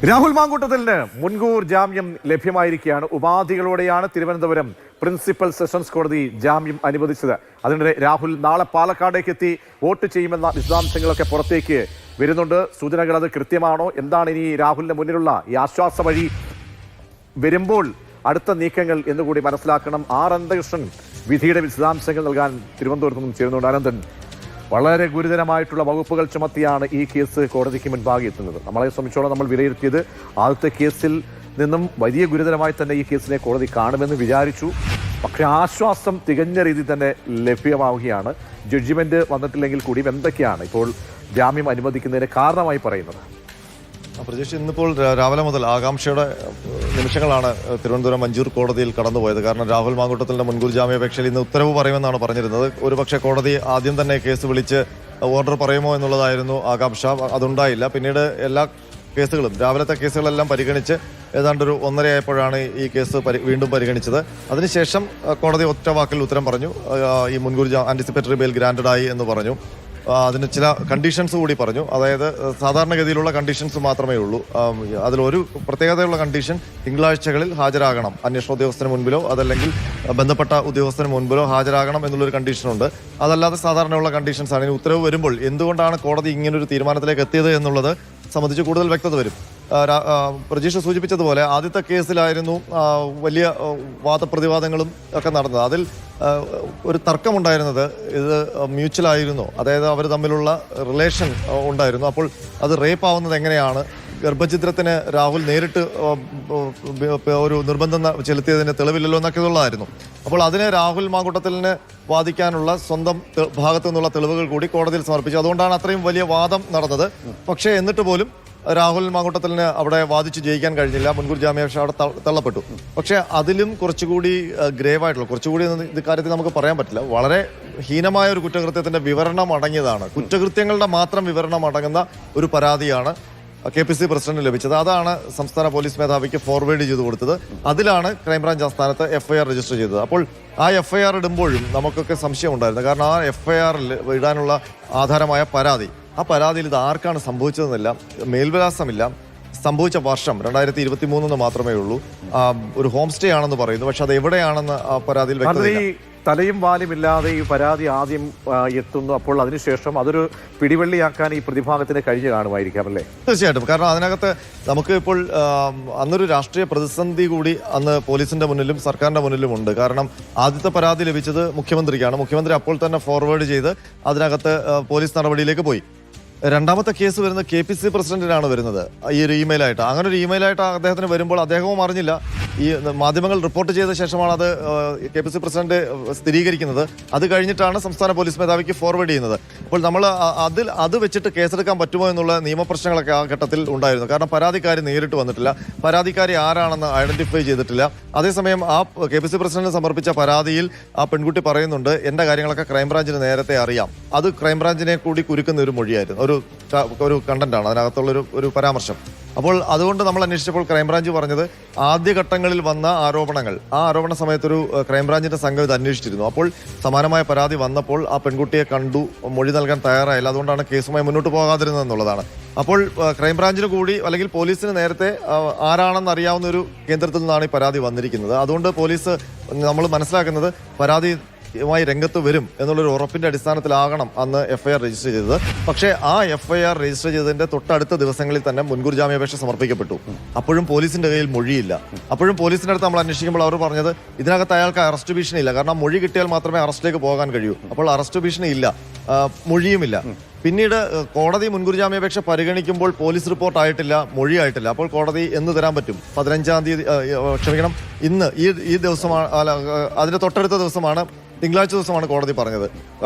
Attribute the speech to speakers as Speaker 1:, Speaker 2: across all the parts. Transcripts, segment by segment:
Speaker 1: രാഹുൽ മാങ്കൂട്ടത്തിന് മുൻകൂർ ജാമ്യം ലഭ്യമായിരിക്കുകയാണ്. ഉപാധികളോടെയാണ് Thiruvananthapuram principal sessions കോടതി ജാമ്യം അനുവദിച്ചത്. അതിനിടെ രാഹുൽ നാളെ പാലക്കാടേക്ക് എത്തി വോട്ട് ചെയ്യുമെന്ന വിശദാംശങ്ങളൊക്കെ പുറത്തേക്ക് വരുന്നുണ്ട്. സൂചനകൾ അത് കൃത്യമാണോ? എന്താണ് ഇനി രാഹുലിന് മുന്നിലുള്ള ഈ ആശ്വാസ വഴി വരുമ്പോൾ അടുത്ത നീക്കങ്ങൾ എന്നുകൂടി മനസ്സിലാക്കണം. അനന്തകൃഷ്ണൻ വിധിയുടെ വിശദാംശങ്ങൾ നൽകാൻ തിരുവനന്തപുരത്ത് നിന്നും ചേരുന്നുണ്ട്. അനന്തൻ, വളരെ ഗുരുതരമായിട്ടുള്ള വകുപ്പുകൾ ചുമത്തിയാണ് ഈ കേസ് കോടതിക്ക് മുൻപാകെ എത്തുന്നത്. നമ്മളെ സംബന്ധിച്ചോളം നമ്മൾ വിലയിരുത്തിയത് ആദ്യത്തെ കേസിൽ നിന്നും വലിയ ഗുരുതരമായി തന്നെ ഈ കേസിനെ കോടതി കാണുമെന്ന് വിചാരിച്ചു. പക്ഷേ ആശ്വാസം തികഞ്ഞ രീതിയിൽ തന്നെ ലഭ്യമാവുകയാണ്. ജഡ്ജിമെന്റ് വന്നിട്ടില്ലെങ്കിൽ കൂടിയും എന്തൊക്കെയാണ് ഇപ്പോൾ ജാമ്യം അനുവദിക്കുന്നതിന് കാരണമായി പറയുന്നത്?
Speaker 2: പ്രജേഷ്, ഇന്നിപ്പോൾ രാവിലെ മുതൽ ആകാംക്ഷയുടെ നിമിഷങ്ങളാണ് തിരുവനന്തപുരം മഞ്ചൂർ കോടതിയിൽ കടന്നുപോയത്. കാരണം രാഹുൽ മാങ്കൂട്ടത്തിന്റെ മുൻകൂർ ജാമ്യാപേക്ഷയിൽ ഇന്ന് ഉത്തരവ് പറയുമെന്നാണ് പറഞ്ഞിരുന്നത്. ഒരുപക്ഷെ കോടതി ആദ്യം തന്നെ കേസ് വിളിച്ച് ഓർഡർ പറയുമോ എന്നുള്ളതായിരുന്നു ആകാംക്ഷ. അതുണ്ടായില്ല. പിന്നീട് എല്ലാ കേസുകളും, രാവിലത്തെ കേസുകളെല്ലാം പരിഗണിച്ച് ഏതാണ്ട് ഒരു 1:30 ആയപ്പോഴാണ് ഈ കേസ് വീണ്ടും പരിഗണിച്ചത്. അതിനുശേഷം കോടതി ഒറ്റ വാക്കിൽ ഉത്തരം പറഞ്ഞു. ഈ മുൻകൂർ ആന്റിസിപ്പേറ്ററി ബെയിൽ ഗ്രാന്റഡ് ആയി എന്ന് പറഞ്ഞു. അതിന് ചില കണ്ടീഷൻസ് കൂടി പറഞ്ഞു. അതായത് സാധാരണഗതിയിലുള്ള കണ്ടീഷൻസ് മാത്രമേ ഉള്ളൂ. അതിലൊരു പ്രത്യേകതയുള്ള കണ്ടീഷൻ, തിങ്കളാഴ്ചകളിൽ ഹാജരാകണം, അന്വേഷണ ഉദ്യോഗസ്ഥന് മുൻപിലോ അതല്ലെങ്കിൽ ബന്ധപ്പെട്ട ഉദ്യോഗസ്ഥന് മുൻപിലോ ഹാജരാകണം എന്നുള്ളൊരു കണ്ടീഷനുണ്ട്. അതല്ലാതെ സാധാരണയുള്ള കണ്ടീഷൻസ് ആണ്. ഇനി ഉത്തരവ് വരുമ്പോൾ എന്തുകൊണ്ടാണ് കോടതി ഇങ്ങനൊരു തീരുമാനത്തിലേക്ക് എത്തിയത് എന്നുള്ളത് സംബന്ധിച്ച് കൂടുതൽ വ്യക്തത വരും. പ്രജീഷ് സൂചിപ്പിച്ചതുപോലെ ആദ്യത്തെ കേസിലായിരുന്നു വലിയ വാദപ്രതിവാദങ്ങളും ഒക്കെ നടന്നത്. അതിൽ ഒരു തർക്കമുണ്ടായിരുന്നത് ഇത് മ്യൂച്വൽ ആയിരുന്നു. അതായത് അവർ തമ്മിലുള്ള റിലേഷൻ ഉണ്ടായിരുന്നു. അപ്പോൾ അത് റേപ്പ് ആവുന്നത് എങ്ങനെയാണ്, ഗർഭഛിദ്രത്തിന് രാഹുൽ നേരിട്ട് ഒരു നിർബന്ധം ചെലുത്തിയതിന് തെളിവില്ലല്ലോ എന്നൊക്കെ ഉള്ളതായിരുന്നു. അപ്പോൾ അതിന് രാഹുൽ മാങ്കൂട്ടത്തിന് വാദിക്കാനുള്ള സ്വന്തം ഭാഗത്തു നിന്നുള്ള തെളിവുകൾ കൂടി കോടതിയിൽ സമർപ്പിച്ചു. അതുകൊണ്ടാണ് അത്രയും വലിയ വാദം നടന്നത്. പക്ഷേ എന്നിട്ട് പോലും രാഹുൽ മാങ്കൂട്ടത്തിന് അവിടെ വാദിച്ച് ജയിക്കാൻ കഴിഞ്ഞില്ല. മുൻകൂർ ജാമ്യാപേക്ഷ അവിടെ തള്ളപ്പെട്ടു. പക്ഷേ അതിലും കുറച്ചുകൂടി ഗ്രേവായിട്ടുള്ള, കുറച്ചുകൂടി ഇത് കാര്യത്തിൽ നമുക്ക് പറയാൻ പറ്റില്ല, വളരെ ഹീനമായ ഒരു കുറ്റകൃത്യത്തിന്റെ വിവരണം അടങ്ങിയതാണ്. കുറ്റകൃത്യങ്ങളുടെ മാത്രം വിവരണം അടങ്ങുന്ന ഒരു പരാതിയാണ് KPC പ്രസിഡന്റിന് ലഭിച്ചത്. അതാണ് സംസ്ഥാന പോലീസ് മേധാവിക്ക് ഫോർവേഡ് ചെയ്ത് കൊടുത്തത്. അതിലാണ് ക്രൈംബ്രാഞ്ച് ആസ്ഥാനത്ത് FIR രജിസ്റ്റർ ചെയ്തത്. അപ്പോൾ ആ FIR ഇടുമ്പോഴും നമുക്കൊക്കെ സംശയം ഉണ്ടായിരുന്നു. കാരണം ആ FIRൽ ഇടാനുള്ള ആധാരമായ പരാതി, ആ പരാതിയിൽ ഇത് ആർക്കാണ് സംഭവിച്ചതെന്നില്ല, മേൽവിലാസമില്ല, സംഭവിച്ച വർഷം 2023 മാത്രമേ ഉള്ളൂ. ഒരു ഹോം സ്റ്റേ ആണെന്ന് പറയുന്നു. പക്ഷെ അത് എവിടെയാണെന്ന് ആ പരാതിയിൽ വ്യക്തതയില്ല.
Speaker 1: തലയും വാലുമില്ലാതെ ഈ പരാതി ആദ്യം എത്തുന്നു. അപ്പോൾ അതിനുശേഷം അതൊരു പിടിവള്ളിയാക്കാൻ ഈ പ്രതിഭാഗത്തിന് കഴിഞ്ഞു കാണുമായിരിക്കാം അല്ലേ?
Speaker 2: തീർച്ചയായിട്ടും. കാരണം അതിനകത്ത് നമുക്ക് ഇപ്പോൾ അന്നൊരു രാഷ്ട്രീയ പ്രതിസന്ധി കൂടി അന്ന് പോലീസിന്റെ മുന്നിലും സർക്കാരിന്റെ മുന്നിലും ഉണ്ട്. കാരണം ആദ്യത്തെ പരാതി ലഭിച്ചത് മുഖ്യമന്ത്രിക്കാണ്. മുഖ്യമന്ത്രി അപ്പോൾ തന്നെ ഫോർവേഡ് ചെയ്ത് അതിനകത്ത് പോലീസ് നടപടിയിലേക്ക് പോയി. രണ്ടാമത്തെ കേസ് വരുന്നത് KPC പ്രസിഡന്റിനാണ് വരുന്നത്, ഈ ഒരു ഇമെയിലായിട്ട്. അങ്ങനെ ഒരു ഇമെയിലായിട്ട് അദ്ദേഹത്തിന് വരുമ്പോൾ അദ്ദേഹവും അറിഞ്ഞില്ല. ഈ മാധ്യമങ്ങൾ റിപ്പോർട്ട് ചെയ്ത ശേഷമാണ് അത് KPC പ്രസിഡന്റ് സ്ഥിരീകരിക്കുന്നത്. അത് കഴിഞ്ഞിട്ടാണ് സംസ്ഥാന പോലീസ് മേധാവിക്ക് ഫോർവേഡ് ചെയ്യുന്നത്. അപ്പോൾ നമ്മൾ അത് വെച്ചിട്ട് കേസെടുക്കാൻ പറ്റുമോ എന്നുള്ള നിയമപ്രശ്നങ്ങളൊക്കെ ആ ഘട്ടത്തിൽ ഉണ്ടായിരുന്നു. കാരണം പരാതിക്കാരി നേരിട്ട് വന്നിട്ടില്ല, പരാതിക്കാരി ആരാണെന്ന് ഐഡന്റിഫൈ ചെയ്തിട്ടില്ല. അതേസമയം ആ KPC പ്രസിഡന്റ് സമർപ്പിച്ച പരാതിയിൽ ആ പെൺകുട്ടി പറയുന്നുണ്ട്, എന്റെ കാര്യങ്ങളൊക്കെ ക്രൈംബ്രാഞ്ചിന് നേരത്തെ അറിയാം. അത് ക്രൈംബ്രാഞ്ചിനെ കൂടി കുരുക്കുന്ന ഒരു മൊഴിയായിരുന്നു, ഒരു കണ്ടന്റാണ് അതിനകത്തുള്ള ഒരു പരാമർശം. അപ്പോൾ അതുകൊണ്ട് നമ്മൾ അന്വേഷിച്ചപ്പോൾ ക്രൈംബ്രാഞ്ച് പറഞ്ഞത് ആദ്യഘട്ടങ്ങളിൽ വന്ന ആരോപണങ്ങൾ, ആ ആരോപണ സമയത്തൊരു ക്രൈംബ്രാഞ്ചിന്റെ സംഘം ഇത് അന്വേഷിച്ചിരുന്നു. അപ്പോൾ സമാനമായ പരാതി വന്നപ്പോൾ ആ പെൺകുട്ടിയെ കണ്ടു, മൊഴി നൽകാൻ തയ്യാറായില്ല. അതുകൊണ്ടാണ് കേസുമായി മുന്നോട്ട് പോകാതിരുന്നത് എന്നുള്ളതാണ്. അപ്പോൾ ക്രൈംബ്രാഞ്ചിന് കൂടി അല്ലെങ്കിൽ പോലീസിന് നേരത്തെ ആരാണെന്ന് അറിയാവുന്ന ഒരു കേന്ദ്രത്തിൽ നിന്നാണ് ഈ പരാതി വന്നിരിക്കുന്നത്. അതുകൊണ്ട് പോലീസ്, നമ്മൾ മനസ്സിലാക്കുന്നത്, പരാതി മായി രംഗത്ത് വരും എന്നുള്ളൊരു ഉറപ്പിന്റെ അടിസ്ഥാനത്തിലാകണം അന്ന് FIR രജിസ്റ്റർ ചെയ്തത്. പക്ഷേ ആ FIR രജിസ്റ്റർ ചെയ്തതിന്റെ തൊട്ടടുത്ത ദിവസങ്ങളിൽ തന്നെ മുൻകൂർ ജാമ്യാപേക്ഷ സമർപ്പിക്കപ്പെട്ടു. അപ്പോഴും പോലീസിന്റെ കയ്യിൽ മൊഴിയില്ല. അപ്പോഴും പോലീസിന്റെ അടുത്ത് നമ്മൾ അന്വേഷിക്കുമ്പോൾ അവർ പറഞ്ഞത് ഇതിനകത്ത് അയാൾക്ക് അറസ്റ്റ് ഭീഷണി ഇല്ല, കാരണം മൊഴി കിട്ടിയാൽ മാത്രമേ അറസ്റ്റിലേക്ക് പോകാൻ കഴിയൂ. അപ്പോൾ അറസ്റ്റ് ഭീഷണി ഇല്ല, മൊഴിയുമില്ല. പിന്നീട് കോടതി മുൻകൂർ ജാമ്യാപേക്ഷ പരിഗണിക്കുമ്പോൾ പോലീസ് റിപ്പോർട്ട് ആയിട്ടില്ല, മൊഴി ആയിട്ടില്ല. അപ്പോൾ കോടതി എന്ന് തരാൻ പറ്റും? 15-ാം തീയതി, ക്ഷമിക്കണം, ഇന്ന് ഈ ദിവസമാണ്, അതിന്റെ തൊട്ടടുത്ത ദിവസമാണ്, തിങ്കളാഴ്ച ദിവസമാണ് കോടതി പറഞ്ഞത്,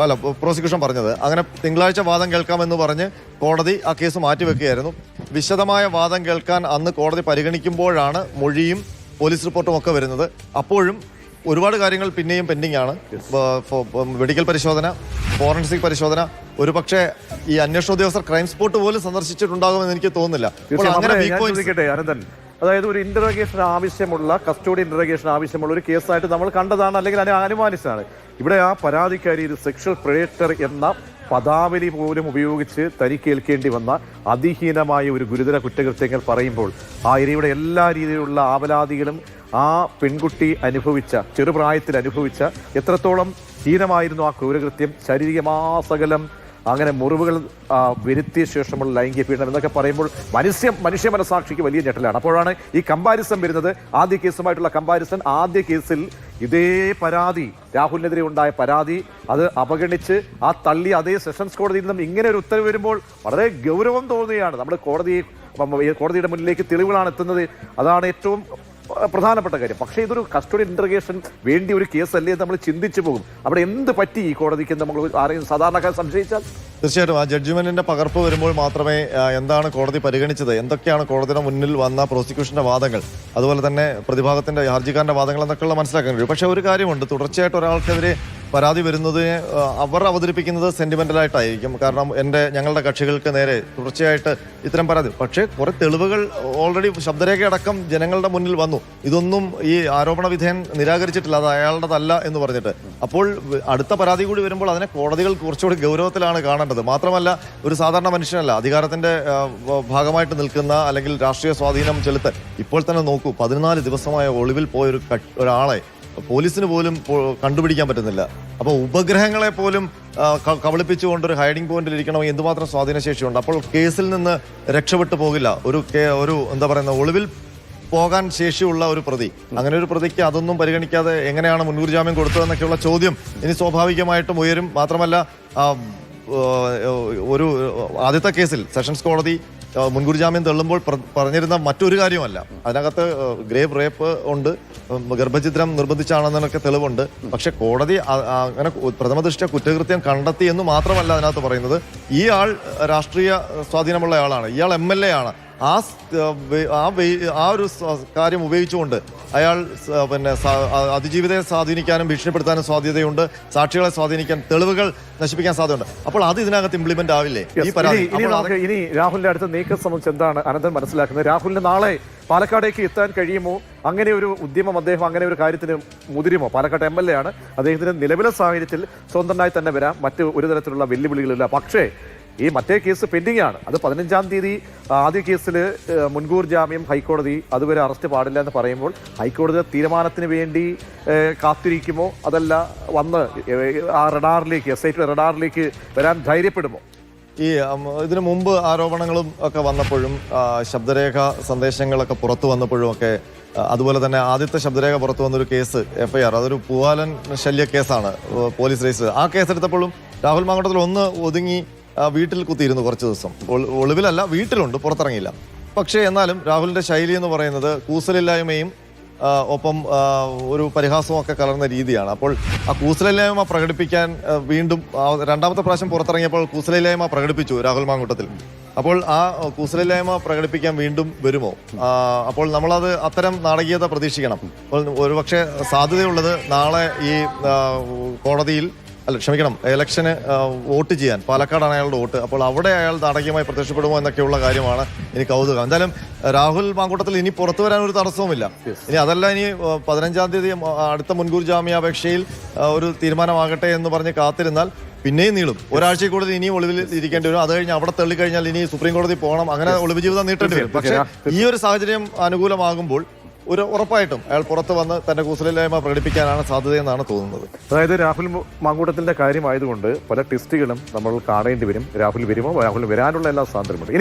Speaker 2: പ്രോസിക്യൂഷൻ പറഞ്ഞത്. അങ്ങനെ തിങ്കളാഴ്ച വാദം കേൾക്കാമെന്ന് പറഞ്ഞ് കോടതി ആ കേസ് മാറ്റിവെക്കുകയായിരുന്നു. വിശദമായ വാദം കേൾക്കാൻ അന്ന് കോടതി പരിഗണിക്കുമ്പോഴാണ് മൊഴിയും പോലീസ് റിപ്പോർട്ടും ഒക്കെ വരുന്നത്. അപ്പോഴും ഒരുപാട് കാര്യങ്ങൾ പിന്നെയും പെൻഡിംഗ് ആണ്. മെഡിക്കൽ പരിശോധന, ഫോറൻസിക് പരിശോധന, ഒരു പക്ഷേ ഈ അന്വേഷണ ഉദ്യോഗസ്ഥർ ക്രൈം സ്പോട്ട് പോലും സന്ദർശിച്ചിട്ടുണ്ടാകുമെന്ന് എനിക്ക് തോന്നുന്നില്ല.
Speaker 1: അതായത് ഒരു ഇന്ററോഗേഷൻ ആവശ്യമുള്ള, കസ്റ്റഡി ഇന്ററോഗേഷൻ ആവശ്യമുള്ള ഒരു കേസായിട്ട് നമ്മൾ കണ്ടതാണ്, അല്ലെങ്കിൽ അനുമാനിച്ചതാണ്. ഇവിടെ ആ പരാതിക്കാരി ഒരു സെക്ഷൽ പ്രെഡേറ്റർ എന്ന പദാവലി പോലും ഉപയോഗിച്ച് തനിക്കേൽക്കേണ്ടി വന്ന അതിഹീനമായ ഒരു ഗുരുതര കുറ്റകൃത്യങ്ങൾ പറയുമ്പോൾ ആ ഇരയുടെ എല്ലാ രീതിയിലുള്ള ആവലാതികളും ആ പെൺകുട്ടി അനുഭവിച്ച, ചെറുപ്രായത്തിൽ അനുഭവിച്ച എത്രത്തോളം ഹീനമായിരുന്നു ആ ക്രൂരകൃത്യം, ശാരീരികമാസകലം അങ്ങനെ മുറിവുകൾ വരുത്തിയ ശേഷമുള്ള ലൈംഗിക പീഡനം എന്നൊക്കെ പറയുമ്പോൾ മനുഷ്യ മനസാക്ഷിക്ക് വലിയ ഞെട്ടലാണ്. അപ്പോഴാണ് ഈ കമ്പാരിസൺ വരുന്നത്. ആദ്യ കേസുമായിട്ടുള്ള കമ്പാരിസൺ, ആദ്യ കേസിൽ ഇതേ പരാതി, രാഹുലിനെതിരെ ഉണ്ടായ പരാതി, അത് അവഗണിച്ച് ആ തള്ളി അതേ സെഷൻസ് കോടതിയിൽ നിന്നും ഇങ്ങനെ ഒരു ഉത്തരവ് വരുമ്പോൾ വളരെ ഗൗരവം തോന്നുകയാണ്. നമ്മൾ കോടതിയുടെ മുന്നിലേക്ക് തെളിവുകളാണ് എത്തുന്നത്. അതാണ് ഏറ്റവും പ്രധാനപ്പെട്ട കാര്യം. പക്ഷേ ഇതൊരു കസ്റ്റഡി ഇൻട്രഗേഷൻ വേണ്ടി ഒരു കേസല്ലേ നമ്മൾ ചിന്തിച്ചു പോകും. അവിടെ എന്ത് പറ്റി ഈ കോടതിക്ക് നമ്മൾ ആരെയും സാധാരണക്കാർ സംശയിച്ചാൽ?
Speaker 2: തീർച്ചയായിട്ടും ആ ജഡ്ജ്മെന്റിന്റെ പകർപ്പ് വരുമ്പോൾ മാത്രമേ എന്താണ് കോടതി പരിഗണിച്ചത്, എന്തൊക്കെയാണ് കോടതിയുടെ മുന്നിൽ വന്ന പ്രോസിക്യൂഷന്റെ വാദങ്ങൾ, അതുപോലെ തന്നെ പ്രതിഭാഗത്തിന്റെ ഹർജിക്കാരന്റെ വാദങ്ങൾ എന്നൊക്കെയുള്ള മനസ്സിലാക്കാൻ കഴിയും. പക്ഷേ ഒരു കാര്യമുണ്ട്, തുടർച്ചയായിട്ട് ഒരാൾക്കെതിരെ പരാതി വരുന്നതിന് അവർ അവതരിപ്പിക്കുന്നത് സെന്റിമെന്റലായിട്ടായിരിക്കും. കാരണം ഞങ്ങളുടെ കക്ഷികൾക്ക് നേരെ തുടർച്ചയായിട്ട് ഇത്തരം പരാതി, പക്ഷേ കുറെ തെളിവുകൾ ഓൾറെഡി ശബ്ദരേഖയടക്കം ജനങ്ങളുടെ മുന്നിൽ വന്നു. ഇതൊന്നും ഈ ആരോപണ വിധേയൻ നിരാകരിച്ചിട്ടില്ല, അത് അയാളുടേതല്ല എന്ന് പറഞ്ഞിട്ട്. അപ്പോൾ അടുത്ത പരാതി കൂടി വരുമ്പോൾ അതിനെ കോടതികൾ കുറച്ചുകൂടി ഗൗരവത്തിലാണ് കാണേണ്ടത്. മാത്രമല്ല, ഒരു സാധാരണ മനുഷ്യനല്ല, അധികാരത്തിന്റെ ഭാഗമായിട്ട് നിൽക്കുന്ന അല്ലെങ്കിൽ രാഷ്ട്രീയ സ്വാധീനം ചെലുത്താൻ ഇപ്പോൾ തന്നെ നോക്കൂ, 14 ദിവസമായ ഒളിവിൽ പോയ ഒരാളെ പോലീസിന് പോലും കണ്ടുപിടിക്കാൻ പറ്റുന്നില്ല. അപ്പോൾ ഉപഗ്രഹങ്ങളെ പോലും കബളിപ്പിച്ചുകൊണ്ടൊരു ഹൈഡിംഗ് പോയിന്റിൽ ഇരിക്കണമെങ്കിൽ എന്തുമാത്രം സ്വാധീനശേഷിയുണ്ട്. അപ്പോൾ കേസിൽ നിന്ന് രക്ഷപ്പെട്ടു പോകില്ല ഒരു എന്താ പറയുന്ന ഒളിവിൽ പോകാൻ ശേഷിയുള്ള ഒരു പ്രതി. അങ്ങനെ ഒരു പ്രതിക്ക് അതൊന്നും പരിഗണിക്കാതെ എങ്ങനെയാണ് മുൻകൂർ ജാമ്യം കൊടുത്തതെന്നൊക്കെയുള്ള ചോദ്യം ഇനി സ്വാഭാവികമായിട്ടും ഉയരും. മാത്രമല്ല, ഒരു ആദ്യത്തെ കേസിൽ സെഷൻസ് കോടതി മുൻകൂർ ജാമ്യം തള്ളുമ്പോൾ പറഞ്ഞിരുന്ന മറ്റൊരു കാര്യമല്ല, അതിനകത്ത് ഗ്രേവ് റേപ്പ് ഉണ്ട്, ഗർഭചിത്രം നിർബന്ധിച്ചാണെന്നൊക്കെ തെളിവുണ്ട്. പക്ഷെ കോടതി അങ്ങനെ പ്രഥമദൃഷ്ട്യാ കുറ്റകൃത്യം കണ്ടെത്തി എന്ന് മാത്രമല്ല അതിനകത്ത് പറയുന്നത്. ഈ ആൾ രാഷ്ട്രീയ സ്വാധീനമുള്ള ആളാണ്, ഇയാൾ MLA ആണ്. ആ ഒരു കാര്യം ഉപയോഗിച്ചുകൊണ്ട് അയാൾ പിന്നെ അതിജീവിതയെ സ്വാധീനിക്കാനും ഭീഷണിപ്പെടുത്താനും സാധ്യതയുണ്ട്, സാക്ഷികളെ സ്വാധീനിക്കാൻ, തെളിവുകൾ നശിപ്പിക്കാൻ സാധ്യതയുണ്ട്. അപ്പോൾ അത് ഇതിനകത്ത് ഇംപ്ലിമെന്റ് ആവില്ലേ ഈ പരാതി?
Speaker 1: ഇനി രാഹുലിന്റെ അടുത്ത നീക്കം സംബന്ധിച്ച് എന്താണ് അനന്തൻ മനസ്സിലാക്കുന്നത്? രാഹുലിന് നാളെ പാലക്കാടേക്ക് എത്താൻ കഴിയുമോ? അങ്ങനെ ഒരു ഉദ്യമം അദ്ദേഹം അങ്ങനെ ഒരു കാര്യത്തിന് മുതിരുമോ? പാലക്കാട് MLA ആണ്, അദ്ദേഹത്തിന് നിലവിലെ സാഹചര്യത്തിൽ സ്വന്തമായി തന്നെ വരാം, മറ്റ് ഒരു തരത്തിലുള്ള വെല്ലുവിളികളില്ല. പക്ഷേ ഈ മറ്റേ കേസ് പെൻഡിംഗ് ആണ്. അത് 15-ാം തീയതി ആദ്യ കേസിൽ മുൻകൂർ ജാമ്യം ഹൈക്കോടതി, അതുവരെ അറസ്റ്റ് പാടില്ല എന്ന് പറയുമ്പോൾ ഹൈക്കോടതി തീരുമാനത്തിന് വേണ്ടി കാത്തിരിക്കുമോ? അതല്ല വന്ന് ആ റഡാറിലേക്ക്, SIT റഡാറിലേക്ക് വരാൻ ധൈര്യപ്പെടുമോ?
Speaker 2: ഇതിനു മുമ്പ് ആരോപണങ്ങളും ഒക്കെ വന്നപ്പോഴും ശബ്ദരേഖ സന്ദേശങ്ങളൊക്കെ പുറത്തു വന്നപ്പോഴും ഒക്കെ, അതുപോലെ തന്നെ ആദ്യത്തെ ശബ്ദരേഖ പുറത്തു വന്നൊരു കേസ് FIR, അതൊരു പൂവാലൻ ശല്യ കേസാണ് പോലീസ് രജിസ്റ്റർ. ആ കേസെടുത്തപ്പോഴും രാഹുൽ മാങ്കൂട്ടത്തിൽ ഒന്ന് ഒതുങ്ങി വീട്ടിൽ കുത്തിയിരുന്നു കുറച്ച് ദിവസം. ഒളിവിലല്ല, വീട്ടിലുണ്ട്, പുറത്തിറങ്ങിയില്ല. പക്ഷേ എന്നാലും രാഹുലിന്റെ ശൈലി എന്ന് പറയുന്നത് കൂസലില്ലായ്മയും ഒപ്പം ഒരു പരിഹാസവും ഒക്കെ കലർന്ന രീതിയാണ്. അപ്പോൾ ആ കൂസലില്ലായ്മ പ്രകടിപ്പിക്കാൻ വീണ്ടും രണ്ടാമത്തെ പ്രാവശ്യം പുറത്തിറങ്ങിയപ്പോൾ കൂസലില്ലായ്മ പ്രകടിപ്പിച്ചു രാഹുൽ മാങ്കൂട്ടത്തിൽ. അപ്പോൾ ആ കൂസലില്ലായ്മ പ്രകടിപ്പിക്കാൻ വീണ്ടും വരുമോ? അപ്പോൾ നമ്മളത് അത്തരം നാടകീയത പ്രതീക്ഷിക്കണം. അപ്പോൾ ഒരുപക്ഷെ സാധ്യതയുള്ളത് നാളെ ഈ കോടതിയിൽ ഇലക്ഷന് വോട്ട് ചെയ്യാൻ, പാലക്കാടാണ് അയാളുടെ വോട്ട്, അപ്പോൾ അവിടെ അയാൾ നാടകീയമായി പ്രത്യക്ഷപ്പെടുമോ എന്നൊക്കെയുള്ള കാര്യമാണ് ഇനി കൗതുകം. എന്തായാലും രാഹുൽ മാങ്കൂട്ടത്തിൽ ഇനി പുറത്തു വരാൻ ഒരു തടസ്സവുമില്ല. ഇനി അതല്ല, ഇനി 15-ാം തീയതി അടുത്ത മുൻകൂർ ജാമ്യാപേക്ഷയിൽ ഒരു തീരുമാനമാകട്ടെ എന്ന് പറഞ്ഞ് കാത്തിരുന്നാൽ പിന്നെയും നീളും. ഒരാഴ്ചയിൽ കൂടുതൽ ഇനിയും ഒളിവിൽ ഇരിക്കേണ്ടി വരും. അത് കഴിഞ്ഞ് അവിടെ തള്ളിക്കഴിഞ്ഞാൽ ഇനി സുപ്രീം കോടതി പോകണം, അങ്ങനെ ഒളിവ് ജീവിതം നീട്ടേണ്ടി വരും. പക്ഷേ ഈ ഒരു സാഹചര്യം അനുകൂലമാകുമ്പോൾ ഉറപ്പായിട്ടും അയാൾ പുറത്ത് വന്ന് തന്റെ കൂസലില്ലായ്മ പ്രകടിപ്പിക്കാനാണ് സാധ്യതയെന്നാണ് തോന്നുന്നത്.
Speaker 1: അതായത് രാഹുൽ മാങ്കൂട്ടത്തിന്റെ കാര്യമായതുകൊണ്ട് പല ടെസ്റ്റുകളും നമ്മൾ കാണേണ്ടി വരും. രാഹുൽ വരുമോ? രാഹുൽ വരാനുള്ള എല്ലാ സാധ്യതയുമുണ്ട്.